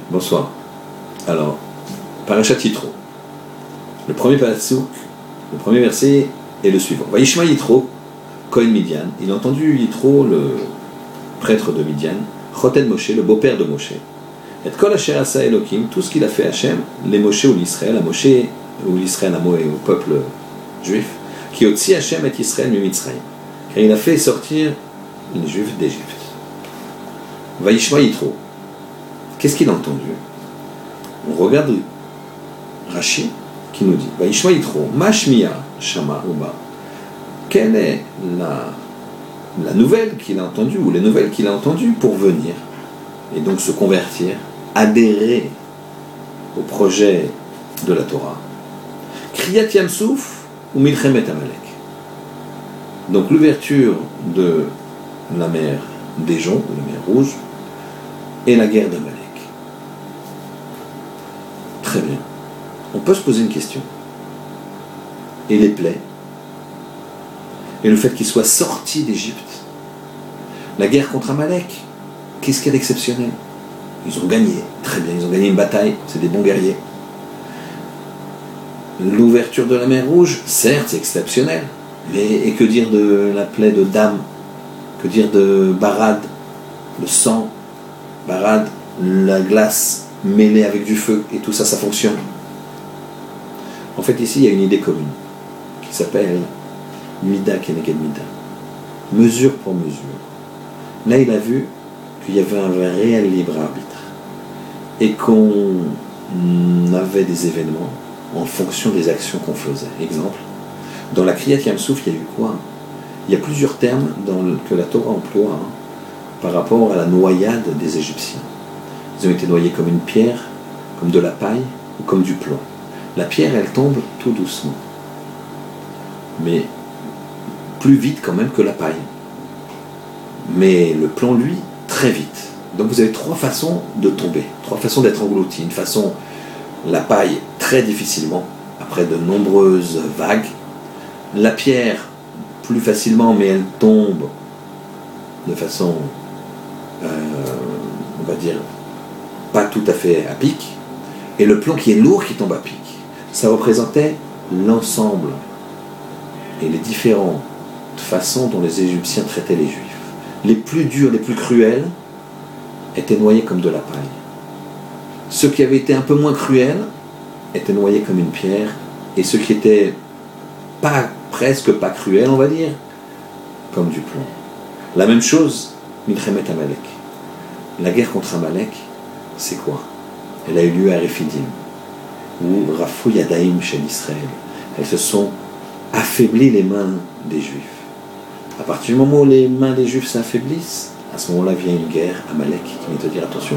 Bonsoir. Alors, Parashat Yitro. Le premier pasuk, le premier verset est le suivant. Vayishma Yitro, Kohen Midian. Il a entendu Yitro, le prêtre de Midian, Choten Moshe, le beau-père de Moshe. Et Kol Asher Asa Elokim, tout ce qu'il a fait Hachem, les Moshe ou l'Israël, à Moshe ou l'Israël à Moé, au peuple juif, qui otzi Hachem et Israël mi Mitzrayim. Car il a fait sortir les Juifs d'Égypte. Vayishma Yitro. Qu'est-ce qu'il a entendu? On regarde Rashi qui nous dit Vayishma Yitro, Mashmiya Shama Uba. Quelle est la nouvelle qu'il a entendue, ou les nouvelles qu'il a entendues pour venir et donc se convertir, adhérer au projet de la Torah? Kriyat Yamsouf ou Milchemet Amalek. Donc l'ouverture de la mer d'Éjon, de la mer Rouge, et la guerre d'Amalek. Très bien. On peut se poser une question. Et les plaies, et le fait qu'ils soient sortis d'Égypte, la guerre contre Amalek, qu'est-ce qu'il y a d'exceptionnel? Ils ont gagné, très bien, ils ont gagné une bataille, c'est des bons guerriers. L'ouverture de la mer Rouge, certes, c'est exceptionnel, mais et que dire de la plaie de Dam? Que dire de Barad, le sang, Barad, la glace mêlée avec du feu, et tout ça, ça fonctionne. En fait, ici, il y a une idée commune, qui s'appelle Mida Keneged Mida, mesure pour mesure. Là, il a vu qu'il y avait un réel libre arbitre, et qu'on avait des événements en fonction des actions qu'on faisait. Exemple, dans la Kriyat Yamsouf, il y a eu quoi? Il y a plusieurs termes que la Torah emploie par rapport à la noyade des Égyptiens. Ils ont été noyés comme une pierre, comme de la paille ou comme du plomb. La pierre, elle tombe tout doucement, mais plus vite quand même que la paille. Mais le plomb, lui, très vite. Donc vous avez trois façons de tomber, trois façons d'être englouti. Une façon, la paille, très difficilement, après de nombreuses vagues. La pierre, plus facilement, mais elle tombe de façon, on va dire, pas tout à fait à pic. Et le plomb qui est lourd qui tombe à pic. Ça représentait l'ensemble et les différentes façons dont les Égyptiens traitaient les Juifs. Les plus durs, les plus cruels, étaient noyés comme de la paille. Ceux qui avaient été un peu moins cruels étaient noyés comme une pierre, et ceux qui étaient presque pas cruels, on va dire, comme du plomb. La même chose, Milchemet Amalek. La guerre contre Amalek, c'est quoi? Elle a eu lieu à Rephidim, où Rafou Yadaïm chez l'Israël. Elles se sont affaiblies les mains des Juifs. À partir du moment où les mains des Juifs s'affaiblissent, à ce moment-là vient une guerre, Amalek, qui vient te dire attention,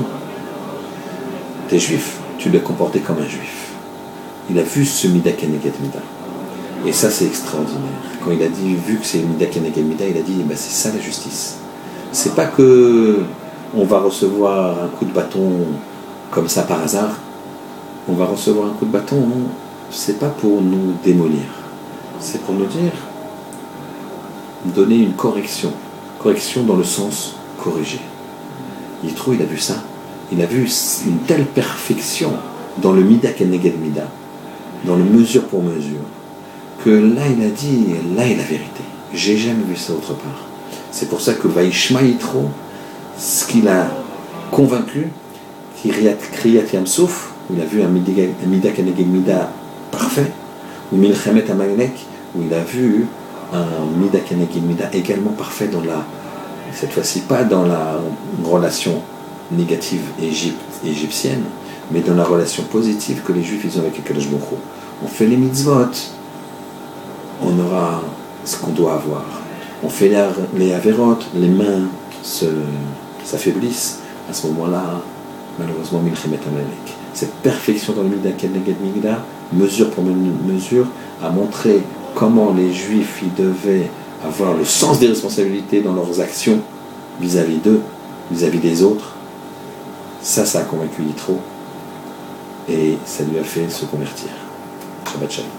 t'es Juif, tu dois te comporter comme un Juif. Il a vu ce Mida Keneged Mida. Et ça, c'est extraordinaire. Quand il a dit, vu que c'est Mida Keneged Mida, il a dit, ben, c'est ça la justice. C'est pas que on va recevoir un coup de bâton comme ça par hasard. On va recevoir un coup de bâton, c'est pas pour nous démolir. C'est pour nous dire, donner une correction. Correction dans le sens corrigé. Yitro, il a vu ça. Il a vu une telle perfection dans le Mida Keneged Mida, dans le mesure pour mesure, que là, il a dit, là est la vérité. J'ai jamais vu ça autre part. C'est pour ça que Vayishma Yitro, ce qu'il a convaincu, Kriyat Yamsouf, où il a vu un Mida Keneged Mida parfait, ou Milchemet Amalek, où il a vu un Mida Keneged Mida également parfait dans cette fois-ci pas dans la relation négative égyptienne, mais dans la relation positive que les Juifs ils ont avec Akadosh Baruch Hu. On fait les mitzvot, on aura ce qu'on doit avoir. On fait les averot, les mains s'affaiblissent. À ce moment-là, malheureusement, Milchemet Amalek. Cette perfection dans le Mida Keneged Mida, mesure pour mesure, a montré comment les Juifs ils devaient avoir le sens des responsabilités dans leurs actions vis-à-vis d'eux, vis-à-vis des autres. Ça a convaincu Yitro et ça lui a fait se convertir. Shabbat Shalom.